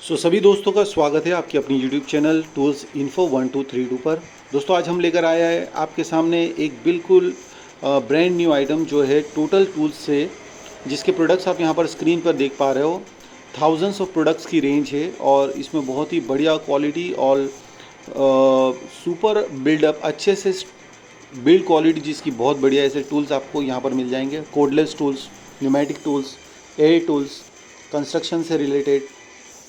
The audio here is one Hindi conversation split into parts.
सभी दोस्तों का स्वागत है आपकी अपनी यूट्यूब चैनल टूल्स इन्फो 1232 पर। दोस्तों आज हम लेकर आया है आपके सामने एक बिल्कुल ब्रांड न्यू आइटम जो है टोटल टूल्स से, जिसके प्रोडक्ट्स आप यहां पर स्क्रीन पर देख पा रहे हो। थाउजेंड्स ऑफ प्रोडक्ट्स की रेंज है और इसमें बहुत ही बढ़िया क्वालिटी और सुपर बिल्डअप अच्छे से बिल्ड क्वालिटी जिसकी बहुत बढ़िया ऐसे टूल्स आपको यहाँ पर मिल जाएंगे। Cordless tools, pneumatic tools, air tools, construction से रिलेटेड,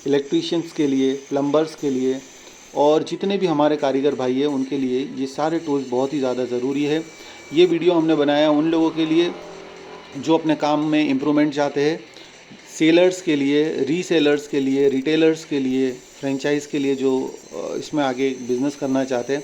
इलेक्ट्रीशियंस के लिए, प्लम्बर्स के लिए और जितने भी हमारे कारीगर भाई हैं उनके लिए ये सारे टूल्स बहुत ही ज़्यादा ज़रूरी है। ये वीडियो हमने बनाया उन लोगों के लिए जो अपने काम में इम्प्रूवमेंट चाहते हैं, सेलर्स के लिए, रीसेलर्स के लिए, रिटेलर्स के लिए, फ्रेंचाइज़ के लिए जो इसमें आगे बिज़नेस करना चाहते हैं,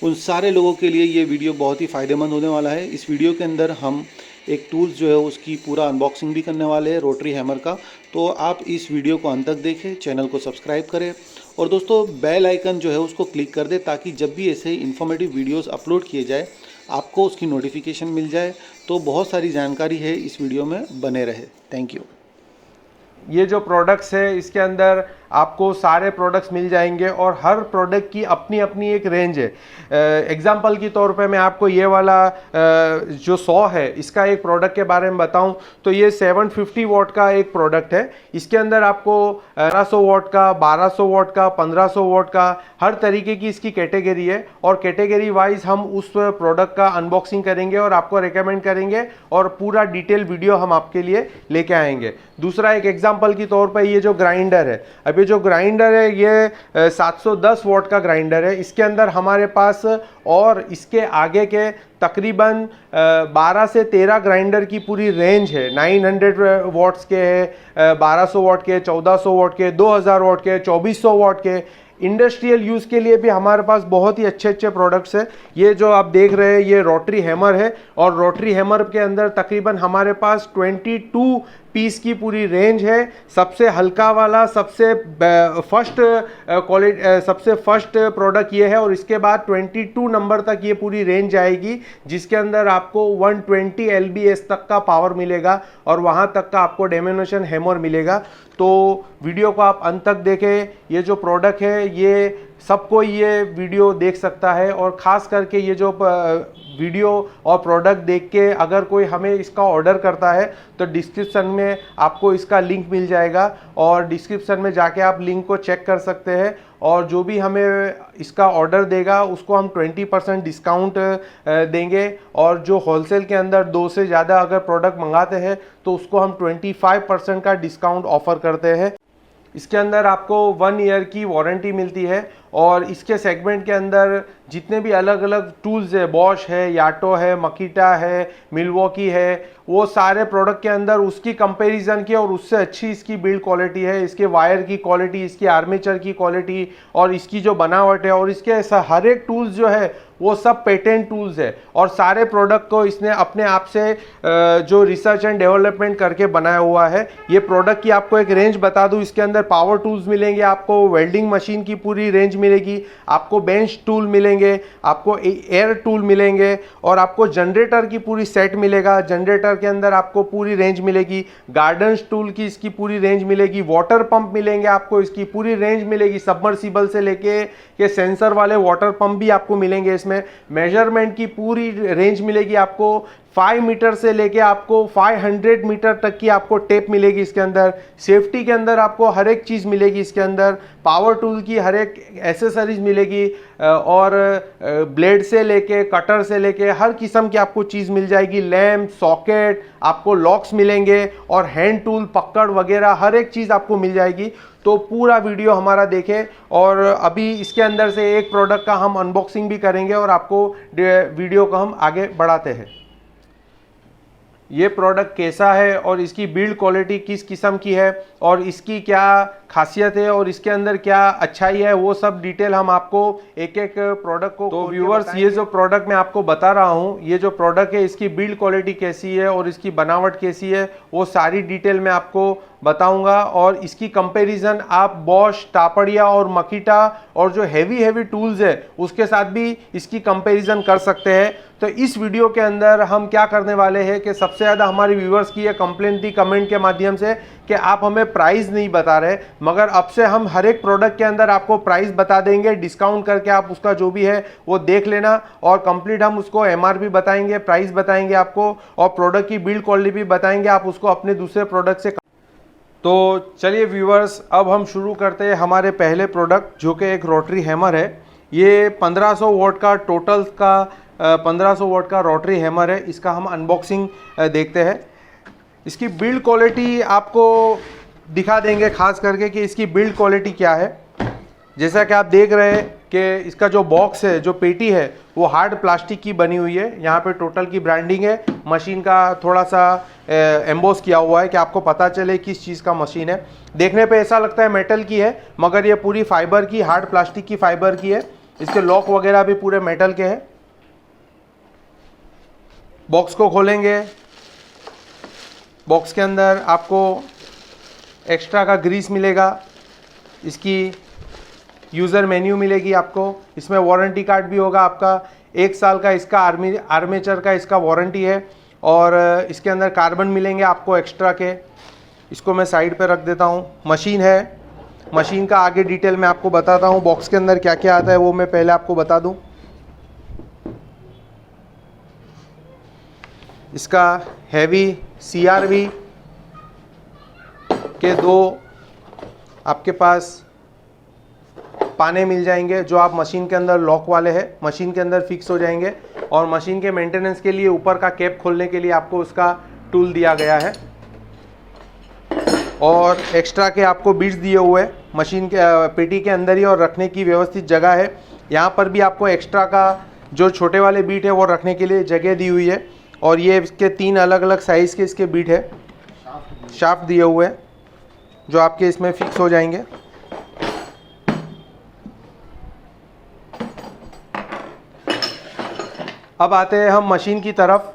उन सारे लोगों के लिए ये वीडियो बहुत ही फ़ायदेमंद होने वाला है। इस वीडियो के अंदर हम एक टूल्स जो है उसकी पूरा अनबॉक्सिंग भी करने वाले हैं, रोटरी हैमर का। तो आप इस वीडियो को अंत तक देखें, चैनल को सब्सक्राइब करें और दोस्तों बेल आइकन जो है उसको क्लिक कर दें ताकि जब भी ऐसे इन्फॉर्मेटिव वीडियोस अपलोड किए जाए आपको उसकी नोटिफिकेशन मिल जाए। तो बहुत सारी जानकारी है, इस वीडियो में बने रहे। Thank you. ये जो प्रोडक्ट्स है इसके अंदर आपको सारे प्रोडक्ट्स मिल जाएंगे और हर प्रोडक्ट की अपनी अपनी एक रेंज है। एग्जांपल के तौर पे मैं आपको ये वाला जो 100 है इसका एक प्रोडक्ट के बारे में बताऊं तो ये 750 वॉट का एक प्रोडक्ट है। इसके अंदर आपको 1100 वॉट का, 1200 वॉट का, 1500 वॉट का हर तरीके की इसकी कैटेगरी है और कैटेगरी वाइज हम उस प्रोडक्ट का अनबॉक्सिंग करेंगे और आपको रिकमेंड करेंगे और पूरा डिटेल वीडियो हम आपके लिए लेके आएंगे। दूसरा एक एग्जांपल के तौर पर ये जो ग्राइंडर है, अभी जो ग्राइंडर है ये 710 वॉट का ग्राइंडर है। इसके अंदर हमारे पास और इसके आगे के तकरीबन 12 से 13 ग्राइंडर की पूरी रेंज है। 900 वॉट्स के है, 1200 वॉट के, 1400 वॉट के, 2000 वॉट के, 2400 वॉट के। इंडस्ट्रियल यूज़ के लिए भी हमारे पास बहुत ही अच्छे अच्छे प्रोडक्ट्स हैं। ये जो आप देख रहे हैं ये रोटरी हैमर है और रोटरी हैमर के अंदर तकरीबन हमारे पास 22 पीस की पूरी रेंज है। सबसे हल्का वाला, सबसे फर्स्ट क्वालिटी, सबसे फर्स्ट प्रोडक्ट ये है और इसके बाद 22 नंबर तक ये पूरी रेंज आएगी जिसके अंदर आपको 120 LBS तक का पावर मिलेगा और वहाँ तक का आपको डेमिनेशन हैमर मिलेगा। तो वीडियो को आप अंत तक देखें। ये जो प्रोडक्ट है ये सबको ये वीडियो देख सकता है और ख़ास करके ये जो वीडियो और प्रोडक्ट देख के अगर कोई हमें इसका ऑर्डर करता है तो डिस्क्रिप्शन में आपको इसका लिंक मिल जाएगा और डिस्क्रिप्शन में जाके आप लिंक को चेक कर सकते हैं और जो भी हमें इसका ऑर्डर देगा उसको हम 20% डिस्काउंट देंगे और जो होलसेल के अंदर 2 से ज़्यादा अगर प्रोडक्ट मंगाते हैं तो उसको हम 25% का डिस्काउंट ऑफर करते हैं। इसके अंदर आपको 1 ईयर की वारंटी मिलती है और इसके सेगमेंट के अंदर जितने भी अलग अलग टूल्स है, बॉश है, याटो है, मकीटा है, मिल्वॉकी है, वो सारे प्रोडक्ट के अंदर उसकी कंपैरिजन की और उससे अच्छी इसकी बिल्ड क्वालिटी है, इसके वायर की क्वालिटी, इसकी आर्मेचर की क्वालिटी और इसकी जो बनावट है और इसके हर एक टूल्स जो है वो सब पेटेंट टूल्स है और सारे प्रोडक्ट को इसने अपने आप से जो रिसर्च एंड डेवलपमेंट करके बनाया हुआ है। ये प्रोडक्ट की आपको एक रेंज बता दूं, इसके अंदर पावर टूल्स मिलेंगे, आपको वेल्डिंग मशीन की पूरी रेंज मिलेगी, आपको बेंच टूल मिलेंगे, आपको एयर टूल मिलेंगे और आपको जनरेटर की पूरी सेट मिलेगा। जनरेटर के अंदर आपको पूरी रेंज मिलेगी, गार्डन टूल की इसकी पूरी रेंज मिलेगी, वाटर पंप मिलेंगे, आपको इसकी पूरी रेंज मिलेगी, सबमर्सिबल से लेके के सेंसर वाले वाटर पंप भी आपको मिलेंगे। इसमें मेजरमेंट की पूरी रेंज मिलेगी, आपको 5 मीटर से लेके आपको 500 मीटर तक की आपको टेप मिलेगी इसके अंदर। सेफ्टी के अंदर आपको हर एक चीज़ मिलेगी इसके अंदर। पावर टूल की हर एक एसेसरीज मिलेगी और ब्लेड से लेके कटर से लेके हर किस्म की आपको चीज़ मिल जाएगी। लैम्प, सॉकेट, आपको लॉक्स मिलेंगे और हैंड टूल, पकड़ वगैरह हर एक चीज़ आपको मिल जाएगी। तो पूरा वीडियो हमारा देखें और अभी इसके अंदर से एक प्रोडक्ट का हम अनबॉक्सिंग भी करेंगे और आपको वीडियो को हम आगे बढ़ाते हैं। ये प्रोडक्ट कैसा है और इसकी बिल्ड क्वालिटी किस किस्म की है और इसकी क्या खासियत है और इसके अंदर क्या अच्छाई है, वो सब डिटेल हम आपको एक एक प्रोडक्ट को। तो व्यूअर्स, ये जो प्रोडक्ट मैं आपको बता रहा हूँ, ये जो प्रोडक्ट है इसकी बिल्ड क्वालिटी कैसी है और इसकी बनावट कैसी है वो सारी डिटेल मैं आपको बताऊंगा और इसकी कंपैरिजन आप बॉश, टापड़िया और मकीटा और जो हैवी टूल्स है उसके साथ भी इसकी कंपैरिजन कर सकते हैं। तो इस वीडियो के अंदर हम क्या करने वाले हैं कि सबसे ज़्यादा हमारे व्यूवर्स की ये कंप्लेंट थी कमेंट के माध्यम से कि आप हमें प्राइस नहीं बता रहे, मगर अब से हम हर एक प्रोडक्ट के अंदर आपको प्राइस बता देंगे, डिस्काउंट करके आप उसका जो भी है वो देख लेना और कंप्लीट हम उसको MRP बताएंगे, प्राइस बताएंगे आपको और प्रोडक्ट की बिल्ड क्वालिटी भी बताएंगे, आप उसको अपने दूसरे प्रोडक्ट से। तो चलिए व्यूवर्स, अब हम शुरू करते हैं हमारे पहले प्रोडक्ट जो कि एक रोटरी हैमर है। ये 1500 वॉट का टोटल का 1500 वॉट का रोटरी हैमर है। इसका हम अनबॉक्सिंग देखते हैं। इसकी बिल्ड क्वालिटी आपको दिखा देंगे खास करके कि इसकी बिल्ड क्वालिटी क्या है। जैसा कि आप देख रहे हैं कि इसका जो बॉक्स है, जो पेटी है, वो हार्ड प्लास्टिक की बनी हुई है। यहाँ पे टोटल की ब्रांडिंग है, मशीन का थोड़ा सा एम्बोस किया हुआ है कि आपको पता चले किस चीज़ का मशीन है। देखने पे ऐसा लगता है मेटल की है, मगर ये पूरी फाइबर की, हार्ड प्लास्टिक की फाइबर की है। इसके लॉक वगैरह भी पूरे मेटल के हैं। बॉक्स को खोलेंगे, बॉक्स के अंदर आपको एक्स्ट्रा का ग्रीस मिलेगा, इसकी यूज़र मेन्यू मिलेगी आपको, इसमें वारंटी कार्ड भी होगा आपका। 1 साल का इसका आर्मेचर का इसका वारंटी है और इसके अंदर कार्बन मिलेंगे आपको एक्स्ट्रा के। इसको मैं साइड पे रख देता हूँ। मशीन है, मशीन का आगे डिटेल में आपको बताता हूँ। बॉक्स के अंदर क्या क्या आता है वो मैं पहले आपको बता दूँ। इसका हैवी CRV के 2 आपके पास पाने मिल जाएंगे जो आप मशीन के अंदर लॉक वाले हैं, मशीन के अंदर फिक्स हो जाएंगे। और मशीन के मेंटेनेंस के लिए ऊपर का कैप खोलने के लिए आपको उसका टूल दिया गया है और एक्स्ट्रा के आपको बिट्स दिए हुए हैं मशीन के पेटी के अंदर ही और रखने की व्यवस्थित जगह है। यहाँ पर भी आपको एक्स्ट्रा का जो छोटे वाले बीट है वो रखने के लिए जगह दी हुई है और ये इसके 3 अलग अलग साइज़ के इसके बीट है, शाफ्ट दिए हुए हैं जो आपके इसमें फिक्स हो जाएंगे। अब आते हैं हम मशीन की तरफ।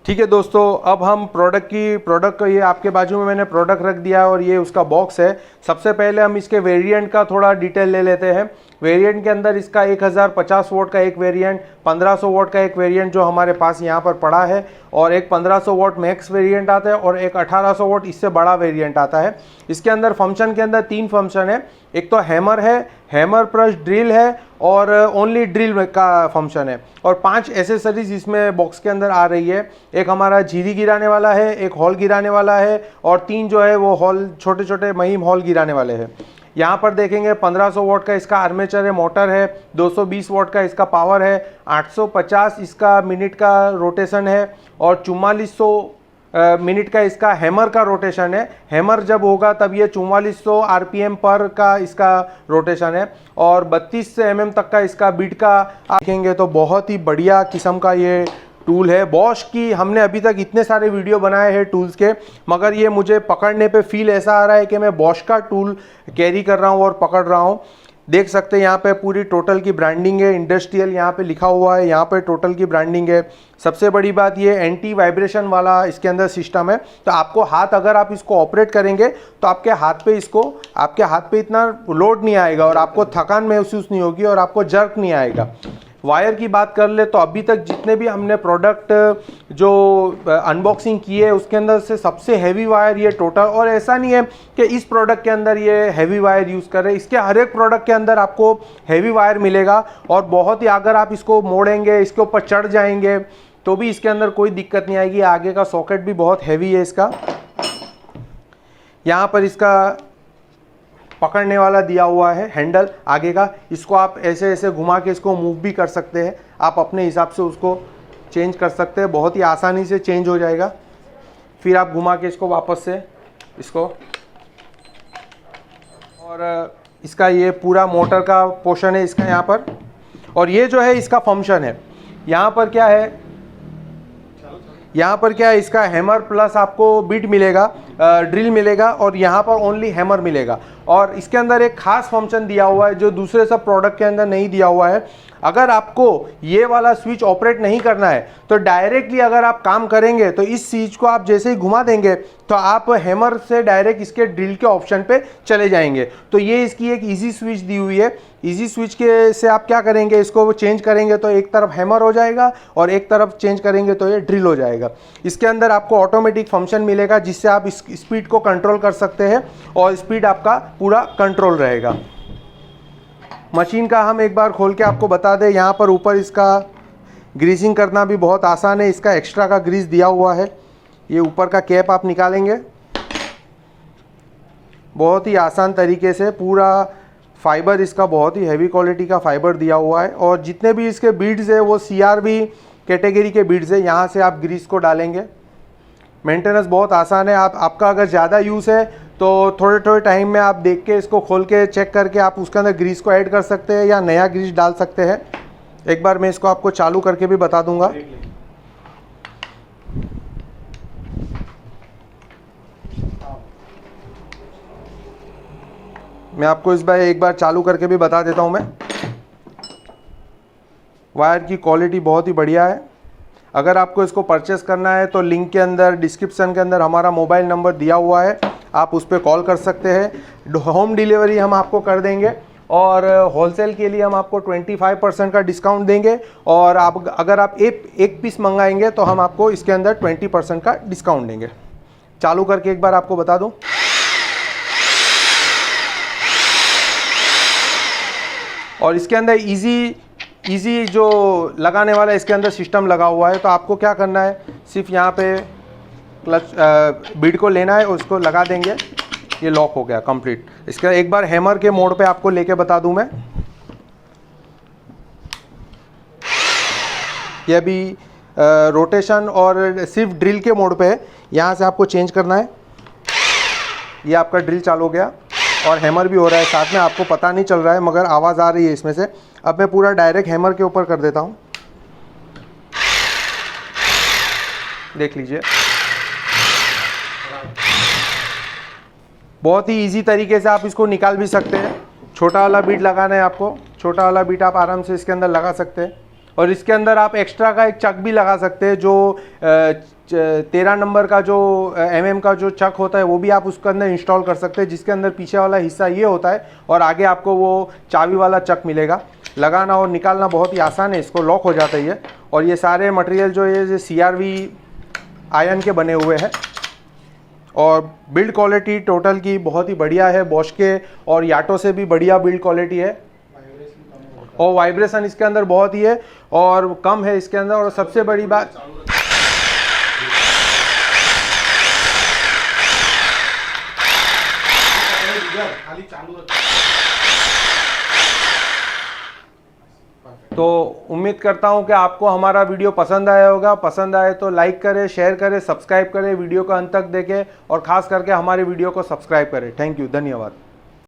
ठीक है दोस्तों, अब हम प्रोडक्ट को, ये आपके बाजू में मैंने प्रोडक्ट रख दिया और ये उसका बॉक्स है। सबसे पहले हम इसके वेरिएंट का थोड़ा डिटेल ले लेते हैं। वेरिएंट के अंदर इसका 1050 वॉट का एक वेरिएंट, 1500 वॉट का एक वेरिएंट जो हमारे पास यहाँ पर पड़ा है और एक 1500 वॉट मैक्स वेरिएंट आता है और एक 1800 वॉट इससे बड़ा वेरिएंट आता है। इसके अंदर फंक्शन के अंदर 3 फंक्शन है। एक तो हैमर है, हैमर प्लस ड्रिल है और ओनली ड्रिल का फंक्शन है और 5 एसेसरीज इसमें बॉक्स के अंदर आ रही है। एक हमारा झिरी गिराने वाला है, एक हॉल गिराने वाला है और 3 जो है वो हॉल, छोटे छोटे महीम हॉल गिराने वाले हैं। यहाँ पर देखेंगे 1500 वॉट का इसका आर्मेचर है, मोटर है, 220 वॉट का इसका पावर है, 850 इसका मिनट का रोटेशन है और 4400 मिनट का इसका हैमर का रोटेशन है। हैमर जब होगा तब ये 4400 RPM पर का इसका रोटेशन है और 32 mm तक का इसका बीट का देखेंगे तो बहुत ही बढ़िया किस्म का ये टूल है। बॉश की हमने अभी तक इतने सारे वीडियो बनाए हैं टूल्स के, मगर ये मुझे पकड़ने पे फील ऐसा आ रहा है कि मैं बॉश का टूल कैरी कर रहा हूँ और पकड़ रहा हूँ। देख सकते हैं यहाँ पे पूरी टोटल की ब्रांडिंग है, इंडस्ट्रियल यहाँ पे लिखा हुआ है, यहाँ पे टोटल की ब्रांडिंग है। सबसे बड़ी बात ये एंटी वाइब्रेशन वाला इसके अंदर सिस्टम है, तो आपको हाथ, अगर आप इसको ऑपरेट करेंगे तो आपके हाथ पे इतना लोड नहीं आएगा और आपको थकान महसूस नहीं होगी और आपको जर्क नहीं आएगा। वायर की बात कर ले तो अभी तक जितने भी हमने प्रोडक्ट जो अनबॉक्सिंग किए उसके अंदर से सबसे हैवी वायर ये टोटल, और ऐसा नहीं है कि इस प्रोडक्ट के अंदर ये हैवी वायर यूज़ कर रहे हैं, इसके हर एक प्रोडक्ट के अंदर आपको हैवी वायर मिलेगा और बहुत ही, अगर आप इसको मोड़ेंगे, इसके ऊपर चढ़ जाएंगे तो भी इसके अंदर कोई दिक्कत नहीं आएगी। आगे का सॉकेट भी बहुत हैवी है इसका। यहाँ पर इसका पकड़ने वाला दिया हुआ है हैंडल आगे का, इसको आप ऐसे ऐसे घुमा के इसको मूव भी कर सकते हैं, आप अपने हिसाब से उसको चेंज कर सकते हैं, बहुत ही आसानी से चेंज हो जाएगा। फिर आप घुमा के इसको वापस से इसको, और इसका ये पूरा मोटर का पोर्शन है इसका यहाँ पर। और ये जो है इसका फंक्शन है, यहाँ पर क्या है, यहाँ पर क्या है, इसका हैमर प्लस आपको बिट मिलेगा, ड्रिल मिलेगा और यहाँ पर ओनली हैमर मिलेगा। और इसके अंदर एक खास फंक्शन दिया हुआ है जो दूसरे सब प्रोडक्ट के अंदर नहीं दिया हुआ है। अगर आपको ये वाला स्विच ऑपरेट नहीं करना है तो डायरेक्टली अगर आप काम करेंगे तो इस स्विच को आप जैसे ही घुमा देंगे तो आप हैमर से डायरेक्ट इसके ड्रिल के ऑप्शन पे चले जाएंगे। तो ये इसकी एक इजी स्विच दी हुई है। इजी स्विच के से आप क्या करेंगे, इसको चेंज करेंगे तो एक तरफ हैमर हो जाएगा और एक तरफ चेंज करेंगे तो ये ड्रिल हो जाएगा। इसके अंदर आपको ऑटोमेटिक फंक्शन मिलेगा जिससे आप इस स्पीड को कंट्रोल कर सकते हैं और स्पीड आपका पूरा कंट्रोल रहेगा। मशीन का हम एक बार खोल के आपको बता दें, यहाँ पर ऊपर इसका ग्रीसिंग करना भी बहुत आसान है। इसका एक्स्ट्रा का ग्रीस दिया हुआ है। ये ऊपर का कैप आप निकालेंगे, बहुत ही आसान तरीके से। पूरा फाइबर इसका बहुत ही हैवी क्वालिटी का फाइबर दिया हुआ है और जितने भी इसके बीड्स है वो CRB कैटेगरी के बीड्स है। यहाँ से आप ग्रीस को डालेंगे। मेंटेनेंस बहुत आसान है। आपका अगर ज़्यादा यूज़ है तो थोड़े थोड़े टाइम में आप देख के इसको खोल के चेक करके आप उसके अंदर ग्रीस को ऐड कर सकते हैं या नया ग्रीस डाल सकते हैं। एक बार मैं इसको आपको चालू करके भी बता दूंगा। मैं आपको इस बार एक बार चालू करके भी बता देता हूं। मैं वायर की क्वालिटी बहुत ही बढ़िया है। अगर आपको इसको परचेस करना है तो लिंक के अंदर डिस्क्रिप्शन के अंदर हमारा मोबाइल नंबर दिया हुआ है, आप उस पर कॉल कर सकते हैं। होम डिलीवरी हम आपको कर देंगे और होलसेल के लिए हम आपको 25% का डिस्काउंट देंगे और आप अगर आप एक पीस मंगाएंगे तो हम आपको इसके अंदर 20% का डिस्काउंट देंगे। चालू करके एक बार आपको बता दूं। और इसके अंदर इजी जो लगाने वाला इसके अंदर सिस्टम लगा हुआ है। तो आपको क्या करना है, सिर्फ यहाँ पे क्लच बीड को लेना है और उसको लगा देंगे। ये लॉक हो गया कंप्लीट। इसका एक बार हैमर के मोड पे आपको लेके बता दूं मैं। ये अभी रोटेशन और सिर्फ ड्रिल के मोड पे है। यहाँ से आपको चेंज करना है। ये आपका ड्रिल चालू हो गया और हैमर भी हो रहा है साथ में। आपको पता नहीं चल रहा है मगर आवाज़ आ रही है इसमें से। अब मैं पूरा डायरेक्ट हैमर के ऊपर कर देता हूँ। देख लीजिए, बहुत ही इजी तरीके से आप इसको निकाल भी सकते हैं। छोटा वाला बीट लगाना है आपको, छोटा वाला बीट आप आराम से इसके अंदर लगा सकते हैं। और इसके अंदर आप एक्स्ट्रा का एक चक भी लगा सकते हैं। जो 13 नंबर का जो MM का जो चक होता है वो भी आप उसके अंदर इंस्टॉल कर सकते हैं, जिसके अंदर पीछे वाला हिस्सा ये होता है और आगे आपको वो चाबी वाला चक मिलेगा। लगाना और निकालना बहुत ही आसान है। इसको लॉक हो जाता है ये। और ये सारे मटेरियल जो ये CRB आयरन के बने हुए हैं और बिल्ड क्वालिटी टोटल की बहुत ही बढ़िया है। बॉश के और याटो से भी बढ़िया बिल्ड क्वालिटी है और वाइब्रेशन इसके अंदर बहुत ही है और कम है इसके अंदर। और सबसे बड़ी बात, तो उम्मीद करता हूं कि आपको हमारा वीडियो पसंद आया होगा। पसंद आए तो लाइक करें, शेयर करें, सब्सक्राइब करें, वीडियो को अंत तक देखें और खास करके हमारे वीडियो को सब्सक्राइब करें। थैंक यू, धन्यवाद।